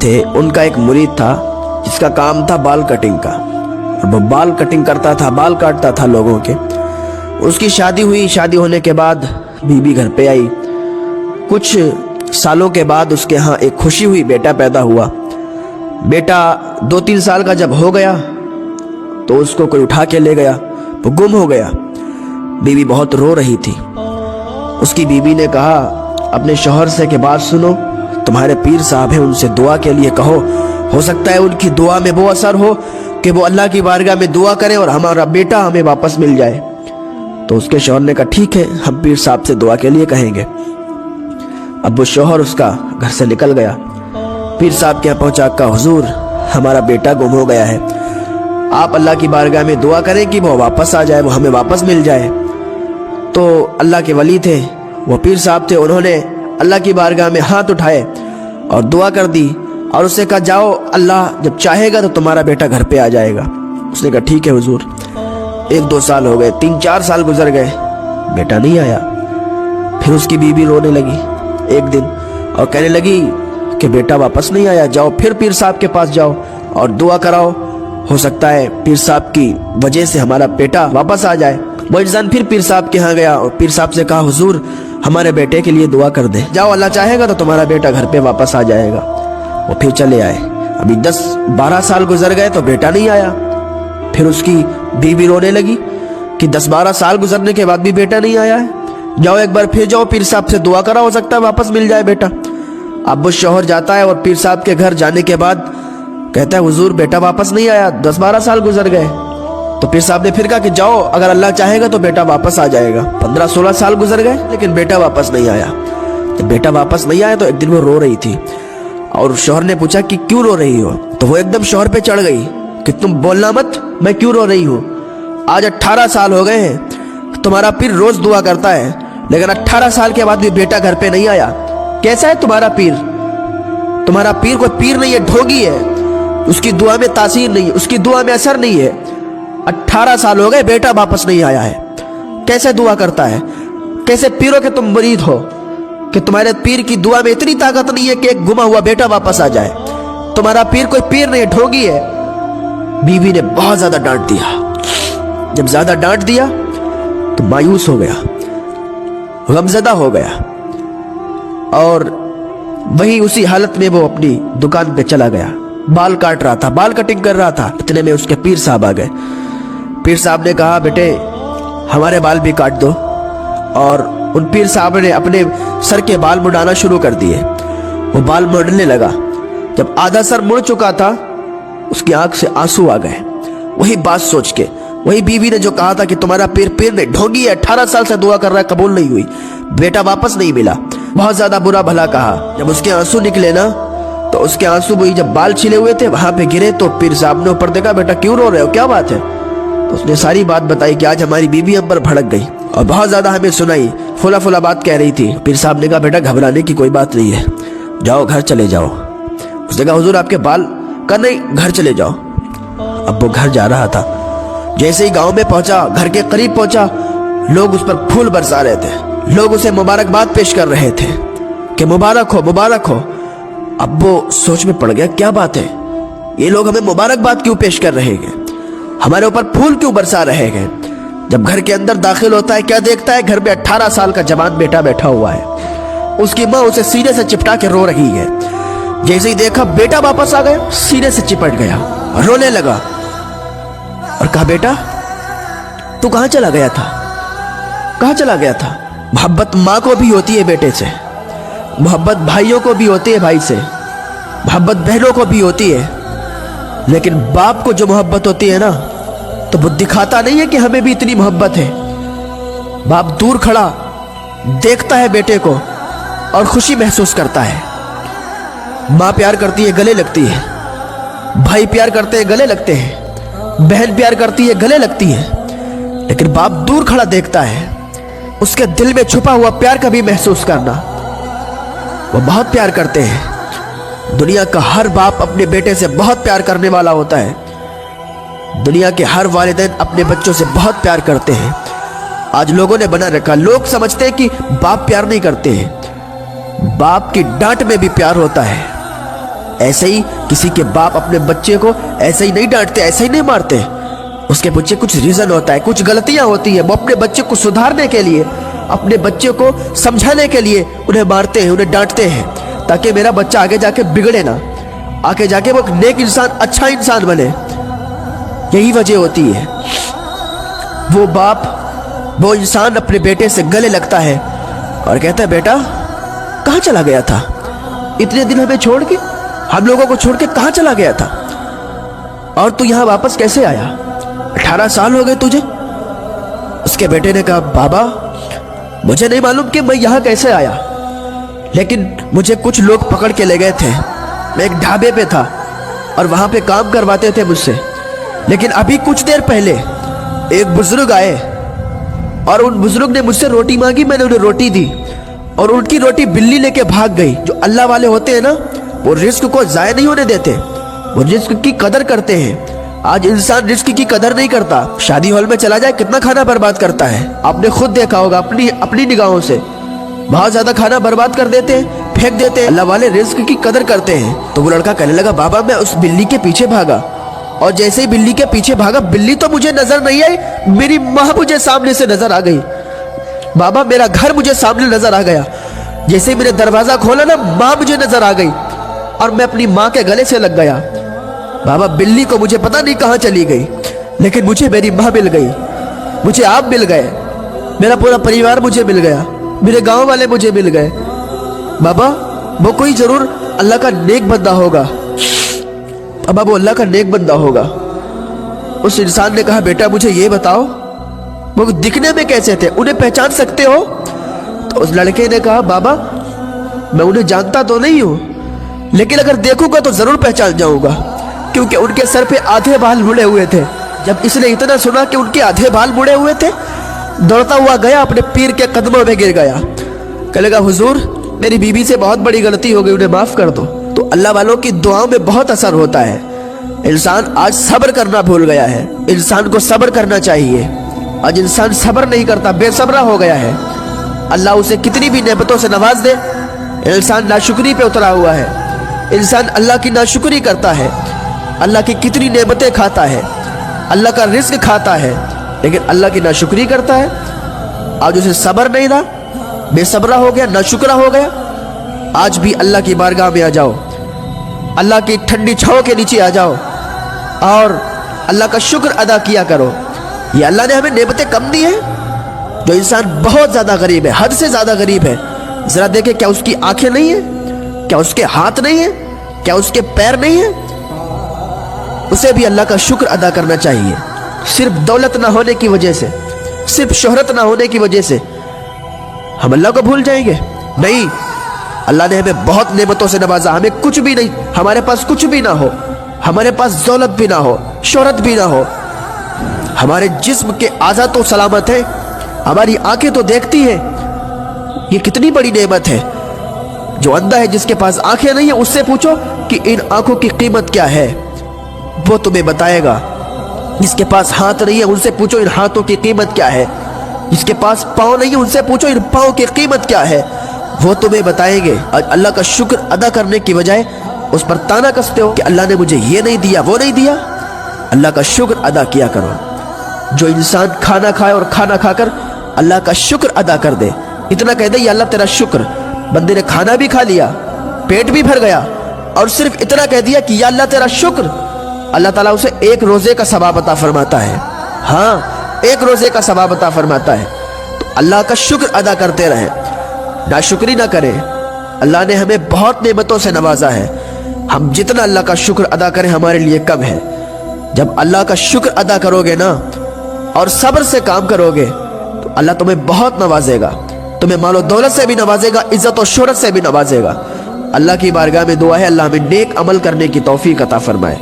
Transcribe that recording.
تھے उनका एक मुरीद था जिसका काम था बाल कटिंग का, और वो बाल कटिंग करता था, बाल काटता था लोगों के। उसकी शादी हुई, शादी होने के बाद बीवी घर पे आई। कुछ सालों के बाद उसके यहाँ एक खुशी हुई, बेटा पैदा हुआ। बेटा 2-3 साल का जब हो गया तो उसको कोई उठा के ले गया, वो गुम हो गया। बीवी बहुत रो रही थी। उसकी बीवी ने कहा अपने शौहर से कि बात सुनो, तुम्हारे पीर साहब हैं, उनसे दुआ के लिए कहो, हो सकता है उनकी दुआ में वो असर हो कि वो अल्लाह की बारगाह में दुआ करें और हमारा बेटा हमें वापस मिल जाए। तो उसके शौहर ने कहा ठीक है, हम पीर साहब से दुआ के लिए कहेंगे। अब वो शौहर उसका घर से निकल गया, पीर साहब के यहाँ पहुंचा, कहा हुजूर हमारा बेटा गुम हो गया है, आप अल्लाह की बारगाह में दुआ करें कि वो वापस आ जाए, वो हमें वापस मिल जाए। तो अल्लाह के वली थे, वो पीर साहब थे, उन्होंने अल्लाह की बारगाह में हाथ उठाए और दुआ कर दी और उससे कहा जाओ, अल्लाह जब चाहेगा तो तुम्हारा बेटा घर पे आ जाएगा। उसने कहा ठीक है हुजूर। 1-2 साल हो गए, 3-4 साल गुजर गए, बेटा नहीं आया। फिर उसकी बीवी रोने लगी एक दिन और कहने लगी कि बेटा वापस नहीं आया, जाओ फिर पीर साहब के पास जाओ और दुआ कराओ, हो सकता है पीर साहब की वजह से हमारा बेटा वापस आ जाए। वो इंसान फिर पीर साहब के यहाँ गया और पीर साहब से कहा हुजूर हमारे बेटे के लिए दुआ कर दे, जाओ अल्लाह चाहेगा तो तुम्हारा बेटा घर पे वापस आ जाएगा। वो फिर चले आए। अभी 10-12 साल गुजर गए तो बेटा नहीं आया। फिर उसकी बीवी रोने लगी कि 10-12 साल गुजरने के बाद भी बेटा नहीं आया है, जाओ एक बार फिर जाओ पीर साहब से दुआ करा, हो सकता है वापस मिल जाए बेटा। अब वो शौहर जाता है और पीर साहब के घर जाने के बाद कहता है हुजूर बेटा वापस नहीं आया, 10-12 साल गुजर गए। तो पीर साहब ने फिर कहा कि जाओ अगर अल्लाह चाहेगा तो बेटा वापस आ जाएगा। 15-16 साल गुजर गए लेकिन बेटा वापस नहीं आया। जब बेटा वापस नहीं आया तो एक दिन वो रो रही थी और शौहर ने पूछा कि क्यों रो रही हो? तो वो एकदम शौहर पे चढ़ गई कि तुम बोलना मत, मैं क्यों रो रही हूँ। आज 18 साल हो गए हैं, तुम्हारा पीर रोज दुआ करता है लेकिन 18 साल के बाद भी बेटा घर पे नहीं आया। कैसा है तुम्हारा पीर? तुम्हारा पीर कोई पीर नहीं है, ढोंगी है, उसकी दुआ में तासीर नहीं है, उसकी दुआ में असर नहीं है। 18 साल हो गए, बेटा वापस नहीं आया है, कैसे दुआ करता है? कैसे पीरों के तुम मुरीद हो कि तुम्हारे पीर की दुआ में इतनी ताकत नहीं है कि एक गुमा हुआ बेटा वापस आ जाए? तुम्हारा पीर कोई पीर नहीं, ढोंगी है। बीवी ने बहुत ज्यादा डांट दिया। जब ज्यादा डांट दिया तो मायूस हो गया, गमजदा हो गया और वही उसी हालत में वो अपनी दुकान पे चला गया। बाल काट रहा था, बाल कटिंग कर रहा था, इतने में उसके पीर साहब आ गए। पीर साहब ने कहा बेटे हमारे बाल भी काट दो, और उन पीर साहब ने अपने सर के बाल मुड़ाना शुरू कर दिए। वो बाल मुड़ने लगा। जब आधा सर मुड़ चुका था उसकी आंख से आंसू आ गए। वही बात सोच के वही बीवी ने जो कहा था कि तुम्हारा पीर पीर नहीं, ढोंगी है, 18 साल से दुआ कर रहा है, कबूल नहीं हुई, बेटा वापस नहीं मिला, बहुत ज्यादा बुरा भला कहा। जब उसके आंसू निकले ना तो उसके आंसू वही जब बाल छिले हुए थे वहां पे गिरे तो पीर साहब ने ऊपर देखा, बेटा क्यों रो रहे हो, क्या बात है? तो उसने सारी बात बताई कि आज हमारी बीवी हम पर भड़क गई और बहुत ज्यादा हमें सुनाई, फुला फुला बात कह रही थी। पीर साहब ने कहा बेटा घबराने की कोई बात नहीं है, जाओ घर चले जाओ। उसने कहा हुजूर आपके बाल का नहीं, घर चले जाओ। अब वो घर जा रहा था, जैसे ही गांव में पहुंचा, घर के करीब पहुंचा, लोग उस पर फूल बरसा रहे थे, लोग उसे मुबारकबाद पेश कर रहे थे कि मुबारक हो, मुबारक हो। अब वो सोच में पड़ गया क्या बात है, ये लोग हमें मुबारकबाद क्यों पेश कर रहे हैं, हमारे ऊपर फूल क्यों बरसा रहे हैं? जब घर के अंदर दाखिल होता है क्या देखता है, घर में 18 साल का जवान बेटा बैठा हुआ है। उसकी माँ उसे सीने से चिपटा के रो रही है। जैसे ही देखा बेटा वापस आ गया, सीने से चिपट गया, रोने लगा और कहा बेटा तू कहां चला गया था, कहां चला गया था? मोहब्बत माँ को भी होती है बेटे से, मोहब्बत भाइयों को भी होती है भाई से, मोहब्बत बहनों को भी होती है, लेकिन बाप को जो मोहब्बत होती है ना तो वो दिखाता नहीं है कि हमें भी इतनी मोहब्बत है। बाप दूर खड़ा देखता है बेटे को और खुशी महसूस करता है। माँ प्यार करती है, गले लगती है, भाई प्यार करते हैं, गले लगते हैं, बहन प्यार करती है, गले लगती है, लेकिन बाप दूर खड़ा देखता है। उसके दिल में छुपा हुआ प्यार का भी महसूस करना, वो बहुत प्यार करते हैं। दुनिया का हर बाप अपने बेटे से बहुत प्यार करने वाला होता है। दुनिया के हर वालिदैन अपने बच्चों से बहुत प्यार करते हैं। आज लोगों ने बना रखा, लोग समझते हैं कि बाप प्यार नहीं करते हैं, बाप की डांट में भी प्यार होता है। ایسے ہی کسی کے باپ اپنے بچے کو ایسے ہی نہیں ڈانٹتے, ایسے ہی نہیں مارتے. اس کے پیچھے کچھ ریزن ہوتا ہے, کچھ غلطیاں ہوتی ہیں. وہ اپنے بچے کو سدھارنے کے لیے, اپنے بچے کو سمجھانے کے لیے انہیں مارتے ہیں, انہیں ڈانٹتے ہیں, تاکہ میرا بچہ آگے جا کے بگڑے نہ, آگے جا کے وہ ایک نیک انسان, اچھا انسان بنے. یہی وجہ ہوتی ہے. وہ باپ, وہ انسان اپنے بیٹے سے گلے لگتا ہے اور کہتا ہے بیٹا کہاں چلا گیا تھا, اتنے دن ہمیں چھوڑ کے, ہم لوگوں کو چھوڑ کے کہاں چلا گیا تھا, اور تو یہاں واپس کیسے آیا, 18 سال ہو گئے تجھے. اس کے بیٹے نے کہا بابا مجھے نہیں معلوم کہ میں یہاں کیسے آیا, لیکن مجھے کچھ لوگ پکڑ کے لے گئے تھے. میں ایک ڈھابے پہ تھا اور وہاں پہ کام کرواتے تھے مجھ سے, لیکن ابھی کچھ دیر پہلے ایک بزرگ آئے اور ان بزرگ نے مجھ سے روٹی مانگی, میں نے انہیں روٹی دی, اور ان کی روٹی بلی لے کے بھاگ گئی. جو اللہ والے ہوتے ہیں نا, وہ رزق کو ضائع نہیں ہونے دیتے, وہ رزق کی قدر کرتے ہیں. آج انسان رزق کی قدر نہیں کرتا, شادی ہال میں چلا جائے کتنا کھانا برباد کرتا ہے, آپ نے خود دیکھا ہوگا اپنی نگاہوں سے. بہت زیادہ کھانا برباد کر دیتے ہیں, پھینک دیتے ہیں. اللہ والے رزق کی قدر کرتے ہیں. تو وہ لڑکا کہنے لگا بابا میں اس بلی کے پیچھے بھاگا, اور جیسے ہی بلی کے پیچھے بھاگا, بلی تو مجھے نظر نہیں آئی, میری ماں مجھے سامنے سے نظر آ گئی. بابا میرا گھر مجھے سامنے نظر آ گیا, جیسے ہی میں نے دروازہ کھولا نا, ماں مجھے نظر آ گئی اور میں اپنی ماں کے گلے سے لگ گیا. بابا بلی کو مجھے پتہ نہیں کہاں چلی گئی, لیکن مجھے میری ماں مل گئی, مجھے آپ مل گئے, میرا پورا پریوار مجھے مل گیا, میرے گاؤں والے مجھے مل گئے. بابا وہ کوئی ضرور اللہ کا نیک بندہ ہوگا, بابا وہ اللہ کا نیک بندہ ہوگا. اس انسان نے کہا بیٹا مجھے یہ بتاؤ وہ دکھنے میں کیسے تھے, انہیں پہچان سکتے ہو؟ تو اس لڑکے نے کہا بابا میں انہیں جانتا تو نہیں ہوں, لیکن اگر دیکھوں گا تو ضرور پہچان جاؤں گا, کیونکہ ان کے سر پہ آدھے بال مڑے ہوئے تھے. جب اس نے اتنا سنا کہ ان کے آدھے بال مڑے ہوئے تھے, دوڑتا ہوا گیا, اپنے پیر کے قدموں میں گر گیا. کہنے لگا حضور میری بیوی سے بہت بڑی غلطی ہو گئی, انہیں معاف کر دو. تو اللہ والوں کی دعاؤں میں بہت اثر ہوتا ہے. انسان آج صبر کرنا بھول گیا ہے, انسان کو صبر کرنا چاہیے. آج انسان صبر نہیں کرتا, بے صبرا ہو گیا ہے. اللہ اسے کتنی بھی نعمتوں سے نواز دے, انسان ناشکری پہ اترا ہوا ہے. انسان اللہ کی ناشکری کرتا ہے, اللہ کی کتنی نعمتیں کھاتا ہے, اللہ کا رزق کھاتا ہے, لیکن اللہ کی ناشکری کرتا ہے. آج اسے صبر نہیں رہا, بے صبرا ہو گیا, ناشکرا ہو گیا. آج بھی اللہ کی بارگاہ میں آ جاؤ, اللہ کی ٹھنڈی چھاؤں کے نیچے آ جاؤ اور اللہ کا شکر ادا کیا کرو. یہ اللہ نے ہمیں نعمتیں کم دی ہیں. جو انسان بہت زیادہ غریب ہے, حد سے زیادہ غریب ہے, ذرا دیکھیں کیا اس کی آنکھیں نہیں ہیں, کیا اس کے ہاتھ نہیں ہیں, کیا اس کے پیر نہیں ہیں؟ اسے بھی اللہ کا شکر ادا کرنا چاہیے. صرف دولت نہ ہونے کی وجہ سے, صرف شہرت نہ ہونے کی وجہ سے ہم اللہ کو بھول جائیں گے؟ نہیں, اللہ نے ہمیں بہت نعمتوں سے نوازا. ہمیں کچھ بھی نہیں, ہمارے پاس کچھ بھی نہ ہو, ہمارے پاس دولت بھی نہ ہو, شہرت بھی نہ ہو, ہمارے جسم کے اعضاء تو سلامت ہیں, ہماری آنکھیں تو دیکھتی ہیں. یہ کتنی بڑی نعمت ہے. جو اندھا ہے, جس کے پاس آنکھیں نہیں ہیں, اس سے پوچھو کہ ان آنکھوں کی قیمت کیا ہے, وہ تمہیں بتائے گا. جس کے پاس ہاتھ نہیں ہے, ان سے پوچھو ان ہاتھوں کی قیمت کیا ہے. جس کے پاس پاؤں نہیں ہے, ان سے پوچھو ان پاؤں کی قیمت کیا ہے, وہ تمہیں بتائیں گے. اللہ کا شکر ادا کرنے کی بجائے اس پر تانا کستے ہو کہ اللہ نے مجھے یہ نہیں دیا, وہ نہیں دیا. اللہ کا شکر ادا کیا کرو. جو انسان کھانا کھائے اور کھانا کھا کر اللہ کا شکر ادا کر دے, اتنا کہہ دے یا اللہ تیرا شکر. بندے نے کھانا بھی کھا لیا, پیٹ بھی بھر گیا, اور صرف اتنا کہہ دیا کہ یا اللہ تیرا شکر, اللہ تعالیٰ اسے 1 روزے کا ثواب عطا فرماتا ہے. ہاں, 1 روزے کا ثواب عطا فرماتا ہے. تو اللہ کا شکر ادا کرتے رہیں, ناشکری نہ کریں. اللہ نے ہمیں بہت نعمتوں سے نوازا ہے. ہم جتنا اللہ کا شکر ادا کریں ہمارے لیے کم ہے. جب اللہ کا شکر ادا کرو گے نا اور صبر سے کام کرو گے تو اللہ تمہیں بہت نوازے گا. تمہیں مال و دولت سے بھی نوازے گا, عزت و شہرت سے بھی نوازے گا. اللہ کی بارگاہ میں دعا ہے اللہ ہمیں نیک عمل کرنے کی توفیق عطا فرمائے.